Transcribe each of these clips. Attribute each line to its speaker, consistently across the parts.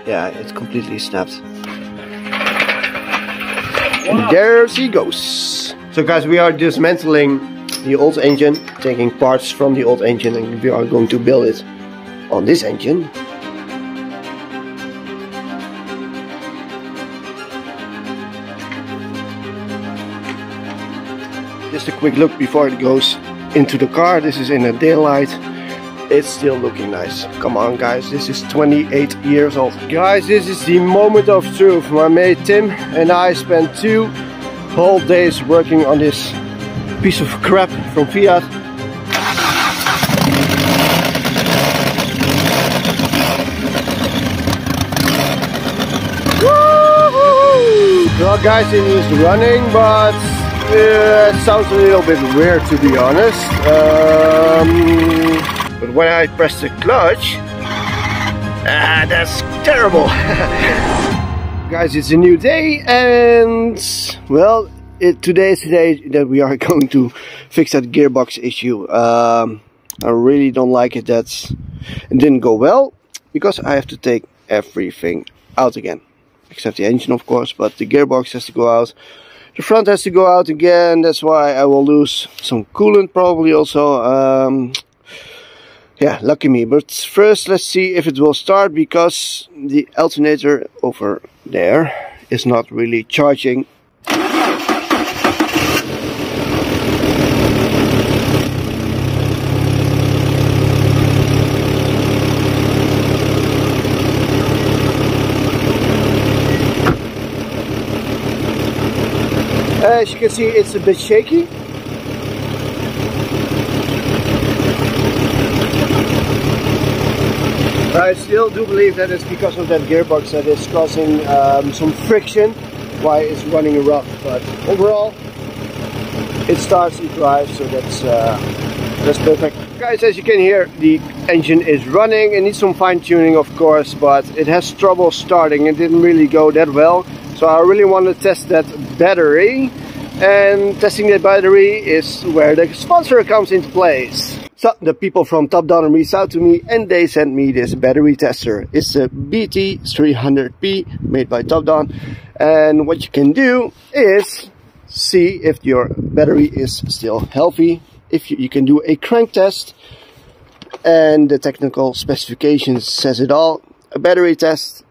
Speaker 1: Yeah, it's completely snapped. And there she goes. So guys, we are dismantling the old engine, taking parts from the old engine, and we are going to build it on this engine. Just a quick look before it goes into the car. This is in the daylight. It's still looking nice. Come on guys, this is 28 years old. Guys, this is the moment of truth. My mate Tim and I spent 2 whole days working on this piece of crap from Fiat. Well guys, it is running, but it sounds a little bit weird to be honest. But when I press the clutch, that's terrible. Guys, it's a new day, and well, today is the day that we are going to fix that gearbox issue. I really don't like it that it didn't go well, because I have to take everything out again. Except the engine of course, but the gearbox has to go out. The front has to go out again, that's why I will lose some coolant probably also. Yeah, lucky me. But first let's see if it will start, because the alternator over there is not really charging. As you can see, it's a bit shaky. I still do believe that it's because of that gearbox that is causing some friction, why it's running rough. But overall, it starts, it drives, so that's perfect. Guys, as you can hear, the engine is running. It needs some fine tuning, of course, but it has trouble starting. It didn't really go that well, so I really want to test that battery. And testing that battery is where the sponsor comes into place. So the people from Top Down reached out to me and they sent me this battery tester. It's a BT300P made by Top Down, and what you can do is see if your battery is still healthy. If you can do a crank test, and the technical specifications says it all. A battery test,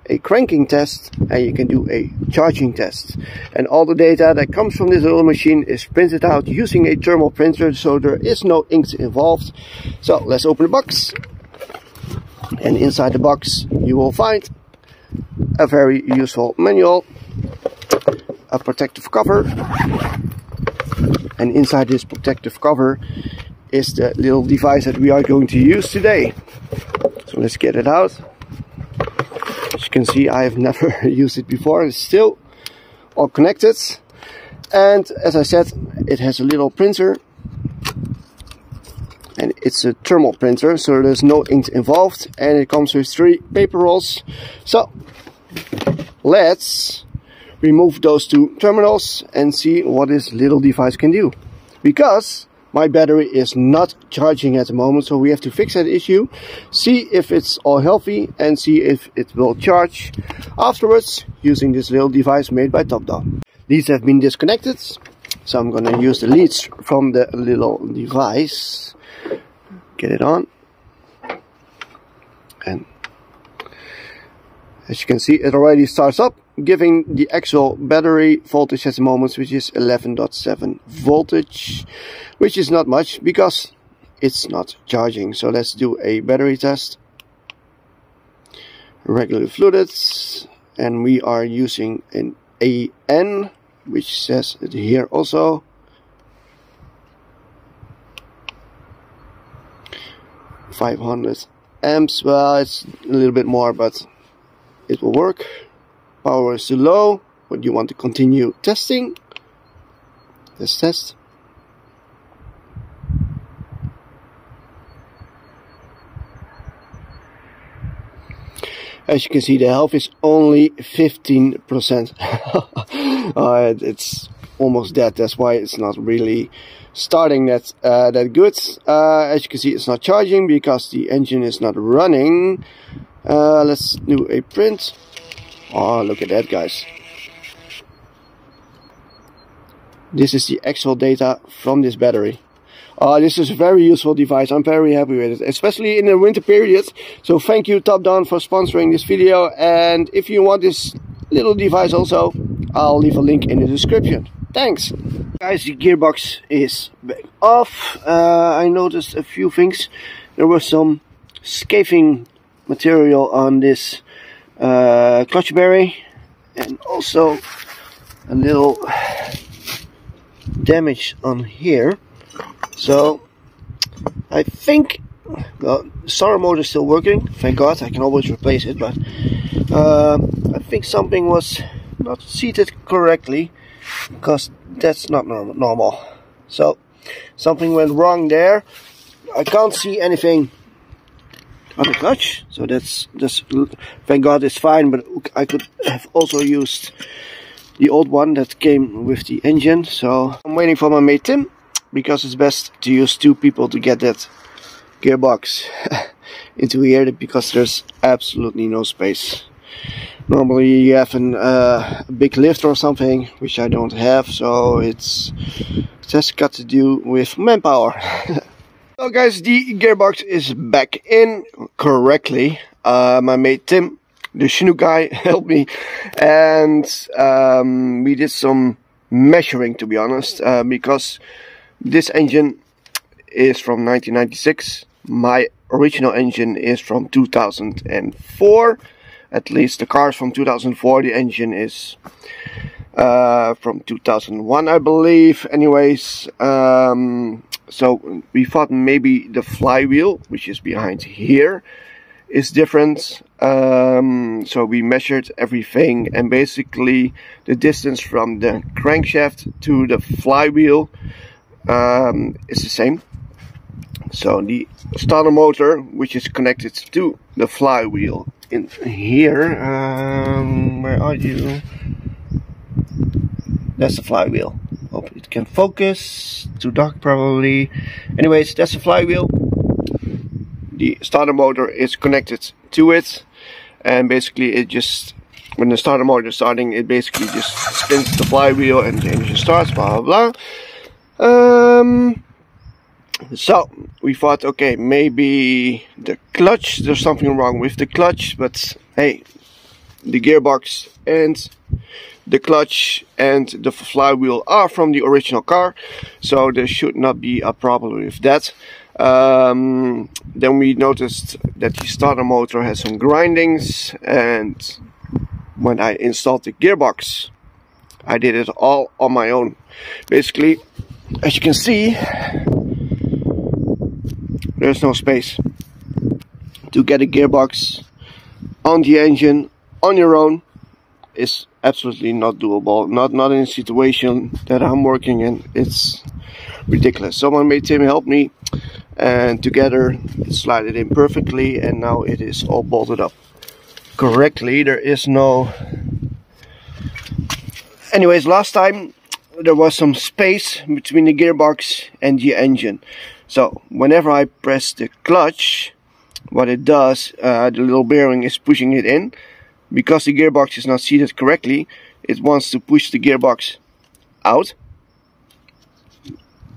Speaker 1: a cranking test, and you can do a charging test, and all the data that comes from this little machine is printed out using a thermal printer, so there is no ink involved. So let's open the box, and inside the box you will find a very useful manual, a protective cover, and inside this protective cover is the little device that we are going to use today. So let's get it out. As you can see, I have never used it before. It's still all connected, and as I said, it has a little printer, and it's a thermal printer, so there's no ink involved, and it comes with 3 paper rolls. So let's remove those 2 terminals and see what this little device can do, because my battery is not charging at the moment, so we have to fix that issue, see if it's all healthy, and see if it will charge afterwards using this little device made by Top Down. These have been disconnected, so I'm going to use the leads from the little device, get it on, and as you can see, it already starts up, giving the actual battery voltage at the moment, which is 11.7 voltage, which is not much because it's not charging. So let's do a battery test. Regularly flooded, and we are using an AN, which says it here also. $500 amps. Well, it's a little bit more, but it will work. Power is too low, but you want to continue testing. Let's test. As you can see, the health is only 15%. It's almost dead. That's why it's not really starting that good. As you can see, it's not charging because the engine is not running. Let's do a print. Oh, look at that, guys. This is the actual data from this battery. This is a very useful device. I'm very happy with it, especially in the winter period. So thank you Top Down for sponsoring this video. And if you want this little device also, I'll leave a link in the description. Thanks. Guys, the gearbox is back off. I noticed a few things. There was some scathing material on this clutch bearing, and also a little damage on here. So I think the starter motor is still working. Thank God, I can always replace it, but I think something was not seated correctly, because that's not normal. So something went wrong there. I can't see anything on the clutch, so that's just, thank God it's fine, but I could have also used the old one that came with the engine. So I'm waiting for my mate Tim, because it's best to use 2 people to get that gearbox into here, because there's absolutely no space. Normally you have a big lift or something, which I don't have, so it's just got to do with manpower. So guys, the gearbox is back in correctly. My mate Tim, the Chinook guy, helped me, and we did some measuring, to be honest, because this engine is from 1996. My original engine is from 2004. At least the car is from 2004. The engine is from 2001, I believe. Anyways, so we thought maybe the flywheel, which is behind here, is different. So we measured everything, and basically the distance from the crankshaft to the flywheel is the same. So the starter motor, which is connected to the flywheel in here, where are you? That's the flywheel. Hope it can focus. Too dark probably. Anyways, that's the flywheel. The starter motor is connected to it, and basically it just, when the starter motor is starting, it basically just spins the flywheel and the engine starts, blah blah blah. So we thought, okay, maybe the clutch, there's something wrong with the clutch, but hey, the gearbox and the clutch and the flywheel are from the original car, so there should not be a problem with that. Then we noticed that the starter motor has some grindings, and when I installed the gearbox, I did it all on my own. Basically, as you can see, there's no space to get a gearbox on the engine on your own. Is absolutely not doable. Not in a situation that I'm working in. It's ridiculous. Someone made Tim help me, and together it slid in perfectly, and now it is all bolted up correctly. There is no... Anyways, last time there was some space between the gearbox and the engine. So whenever I press the clutch, what it does, the little bearing is pushing it in. Because the gearbox is not seated correctly, it wants to push the gearbox out,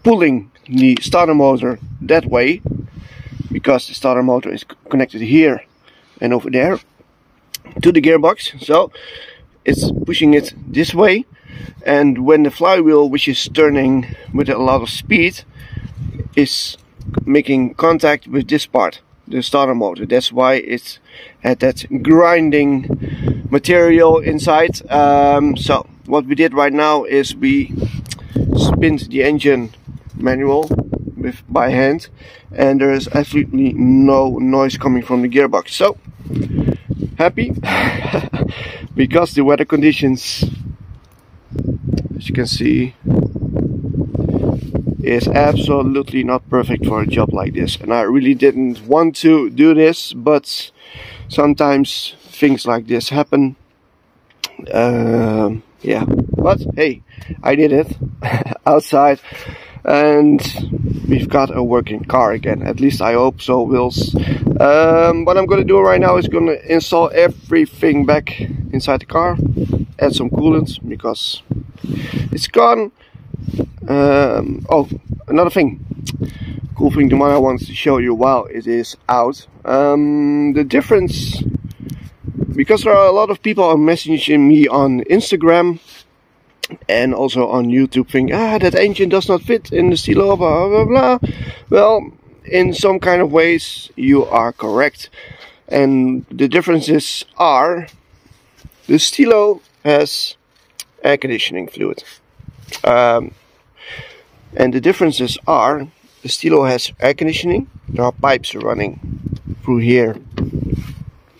Speaker 1: pulling the starter motor that way, because the starter motor is connected here and over there to the gearbox. So it's pushing it this way, and when the flywheel, which is turning with a lot of speed, is making contact with this part, the starter motor, that's why it had that grinding material inside. So what we did right now is we spinned the engine manual by hand, and there is absolutely no noise coming from the gearbox. So happy because the weather conditions, as you can see, is absolutely not perfect for a job like this, and I really didn't want to do this, but sometimes things like this happen. Yeah, but hey, I did it outside. and we've got a working car again. At least I hope so, Wills. What I'm gonna do right now is gonna install everything back inside the car, add some coolant because it's gone. Oh, another thing, cool thing the one I wanted to show you while it is out. The difference, because there are a lot of people are messaging me on Instagram and also on YouTube, think, that engine does not fit in the Stilo, blah blah blah. Well, in some kind of ways you are correct, and the differences are the Stilo has air conditioning fluid, and the differences are the Stilo has air conditioning. There are pipes running through here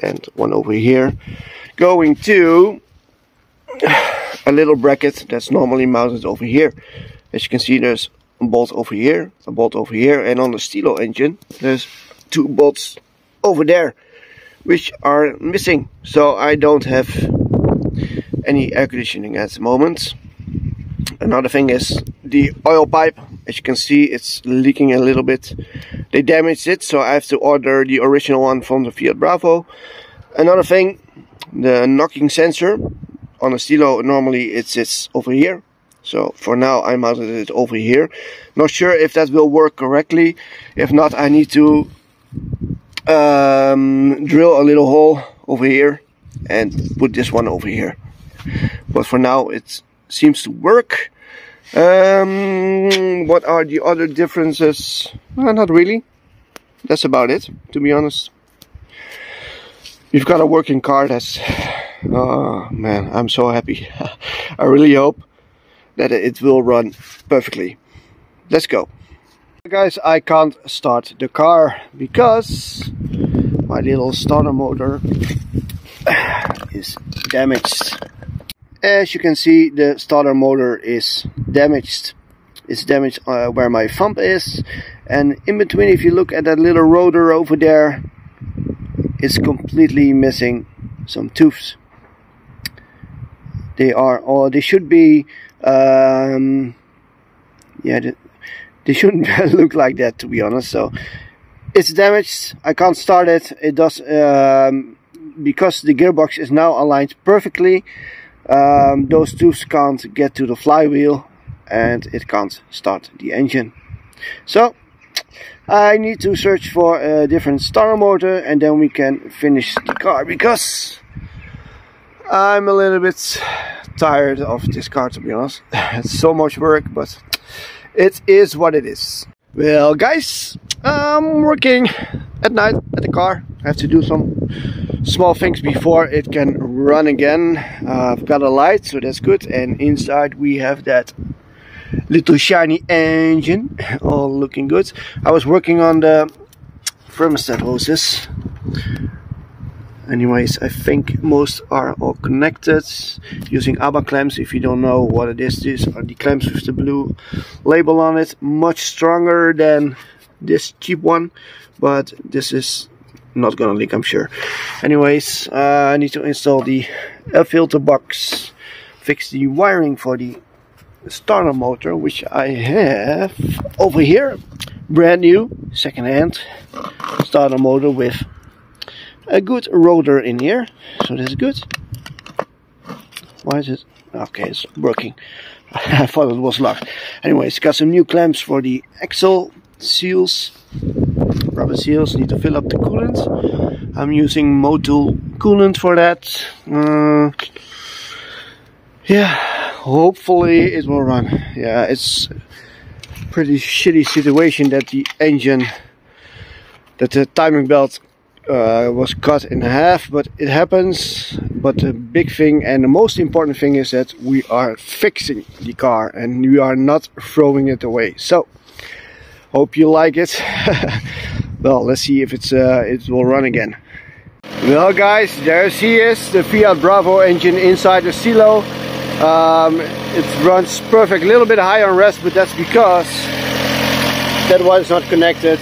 Speaker 1: and one over here going to a little bracket that's normally mounted over here. As you can see, there's a bolt over here, a bolt over here, and on the Stilo engine there's 2 bolts over there which are missing, so I don't have any air conditioning at the moment. Another thing is the oil pipe. As you can see, it's leaking a little bit. They damaged it, so I have to order the original one from the Fiat Bravo. Another thing, the knocking sensor on the Stilo, normally it sits over here, so for now I mounted it over here. Not sure if that will work correctly. If not, I need to drill a little hole over here and put this one over here, but for now it seems to work. What are the other differences? Not really. That's about it, to be honest. We've got a working car. That's, oh man, I'm so happy. I really hope that it will run perfectly. Let's go. Guys, I can't start the car because my little starter motor is damaged. As you can see, the starter motor is damaged. It's damaged where my thumb is, and in between, if you look at that little rotor over there, it's completely missing some tooths. They are, or they should be, yeah, they shouldn't look like that, to be honest. So it's damaged. I can't start it. It does, because the gearbox is now aligned perfectly. Those tubes can't get to the flywheel and it can't start the engine. So I need to search for a different starter motor, and then we can finish the car, because I'm a little bit tired of this car, to be honest. It's so much work, but it is what it is. Well guys, I'm working at night at the car. I have to do some small things before it can run again. I've got a light, so that's good, and inside we have that little shiny engine, all looking good. I was working on the thermostat hoses. Anyways, I think most are all connected using ABBA clamps. If you don't know what it is, these are the clamps with the blue label on it. Much stronger than this cheap one, but this is not gonna leak, I'm sure. Anyways, I need to install the air filter box, fix the wiring for the starter motor, which I have over here. Brand new, second-hand starter motor with a good rotor in here, so that's good. Why is it? Okay, it's working. I thought it was locked. Anyways, got some new clamps for the axle seals, rubber seals. Need to fill up the coolant. I'm using Motul coolant for that. Yeah, hopefully it will run. Yeah, it's pretty shitty situation that the engine, that the timing belt was cut in half, but it happens. But the big thing and the most important thing is that we are fixing the car and we are not throwing it away. So hope you like it. Well, let's see if it will run again. Well guys, there she is, the Fiat Bravo engine inside the Stilo. It runs perfect, a little bit high on rest, but that's because that one is not connected.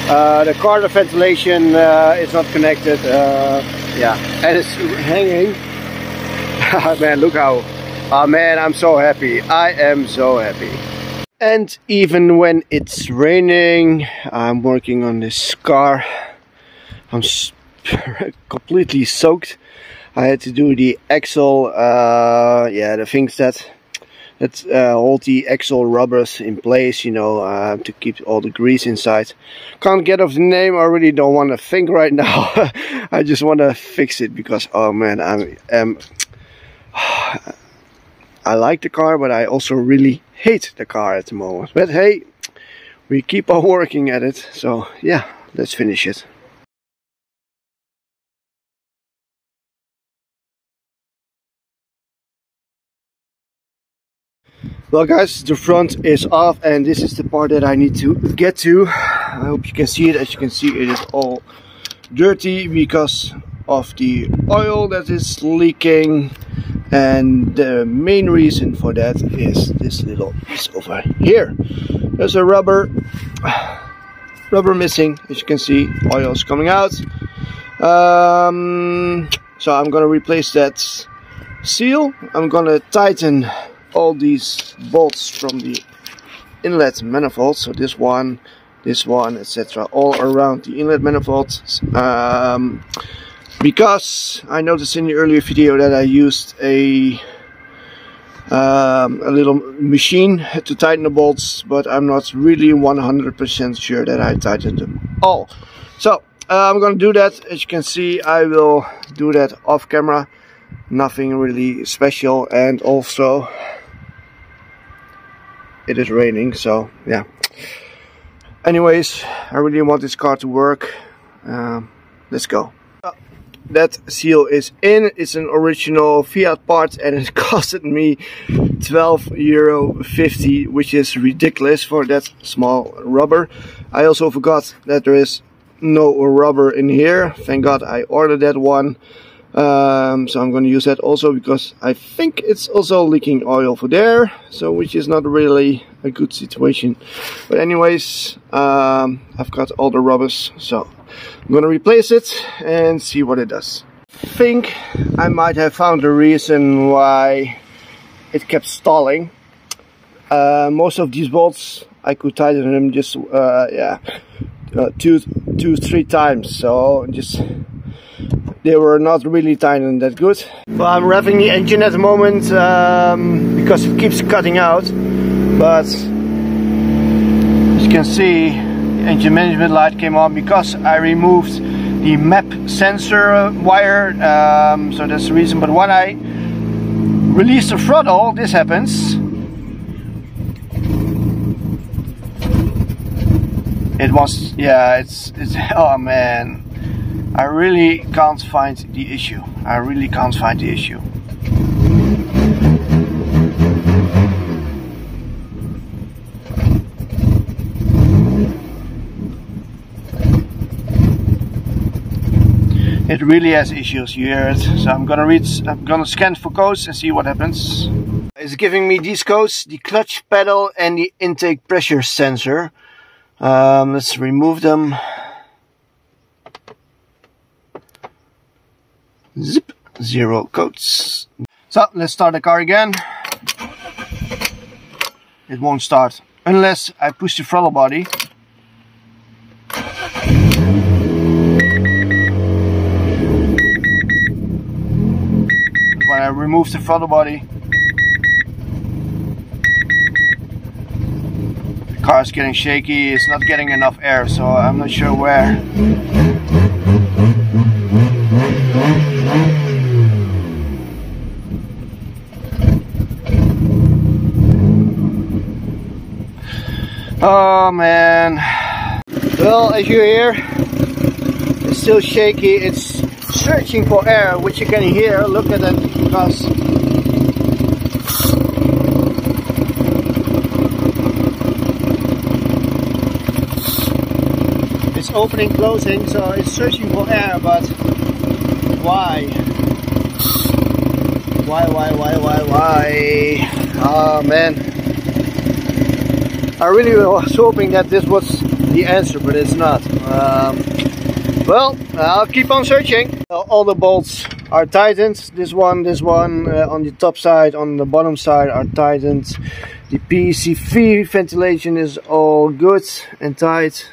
Speaker 1: The car ventilation is not connected. Yeah, and it's hanging. Man, look how, oh man, I'm so happy. I am so happy. And even when it's raining, I'm working on this car. I'm completely soaked. I had to do the axle, the things that hold the axle rubbers in place, you know, to keep all the grease inside. Can't get off the name. I really don't want to think right now. I just want to fix it because, oh man, I like the car, but I also really hate the car at the moment. But hey, we keep on working at it. So yeah, let's finish it. Well guys, the front is off and this is the part that I need to get to. I hope you can see it. As you can see, it is all dirty because of the oil that is leaking, and the main reason for that is this little piece over here. There's a rubber missing. As you can see, oil is coming out. So I'm gonna replace that seal. I'm gonna tighten all these bolts from the inlet manifold, so this one, etc., all around the inlet manifold, because I noticed in the earlier video that I used a little machine to tighten the bolts, but I'm not really 100% sure that I tightened them all. So I'm gonna do that. As you can see, I will do that off camera. Nothing really special, and also it is raining, so yeah. Anyways, I really want this car to work. Let's go. That seal is in. It's an original Fiat part and it costed me €12.50, which is ridiculous for that small rubber. I also forgot that there is no rubber in here. Thank God I ordered that one. So I'm going to use that also because I think it's also leaking oil for there, so which is not really a good situation. But anyways, I've got all the rubbers, so I'm going to replace it and see what it does. I think I might have found the reason why it kept stalling. Most of these bolts I could tighten them just 2-3 times, so just they were not really tightened that good. Well, I'm revving the engine at the moment because it keeps cutting out, but as you can see, the engine management light came on because I removed the map sensor wire, so that's the reason. But when I release the throttle, this happens. It was, yeah, it's oh man, I really can't find the issue. I really can't find the issue. It really has issues, you hear it. So I'm gonna scan for codes and see what happens. It's giving me these codes: the clutch pedal and the intake pressure sensor. Let's remove them. Zip, 0 codes. So let's start the car again. It won't start unless I push the throttle body. When I remove the throttle body, the car is getting shaky. It's not getting enough air, so I'm not sure where. Oh man. Well, as you hear, it's still shaky. It's searching for air, which you can hear. Look at it, because it's opening, closing, so it's searching for air, but why? Why? Oh man. I really was hoping that this was the answer, but it's not. Well, I'll keep on searching. All the bolts are tightened. This one on the top side, on the bottom side are tightened. The PCV ventilation is all good and tight.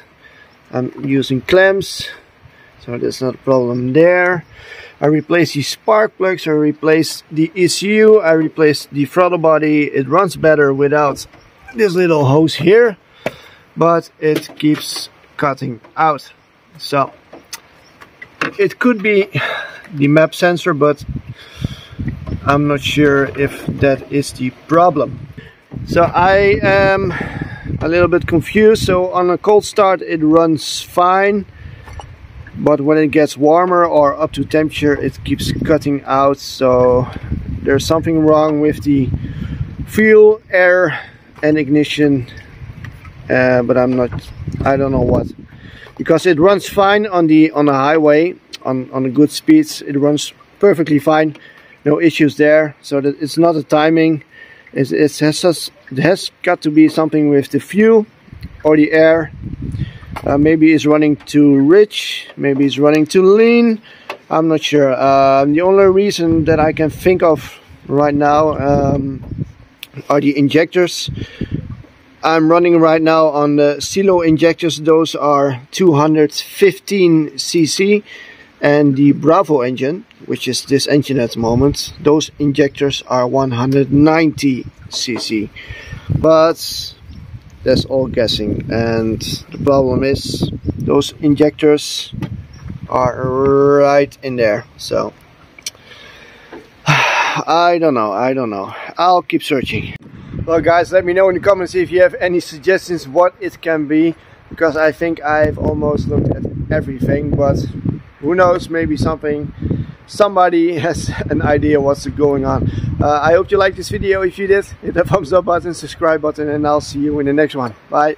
Speaker 1: I'm using clamps, so there's not a problem there. I replaced the spark plugs, I replaced the ECU, I replaced the throttle body. It runs better without this little hose here, but it keeps cutting out. So it could be the map sensor, but I'm not sure if that is the problem. So I am a little bit confused. So on a cold start it runs fine, but when it gets warmer or up to temperature it keeps cutting out. So there's something wrong with the fuel, air and ignition, but I don't know what, because it runs fine on the highway on the good speeds. It runs perfectly fine, no issues there. So that it's not the timing. It has got to be something with the fuel or the air. Maybe it's running too rich, maybe it's running too lean. I'm not sure. The only reason that I can think of right now are the injectors. I'm running right now on the Stilo injectors. Those are 215 cc, and the Bravo engine, which is this engine at the moment, those injectors are 190 cc. But that's all guessing, and the problem is those injectors are right in there. So I don't know. I'll keep searching. Well guys, let me know in the comments if you have any suggestions what it can be, because I think I've almost looked at everything, but who knows, maybe somebody has an idea what's going on. I hope you liked this video. If you did, hit the thumbs up button, subscribe button, and I'll see you in the next one. Bye.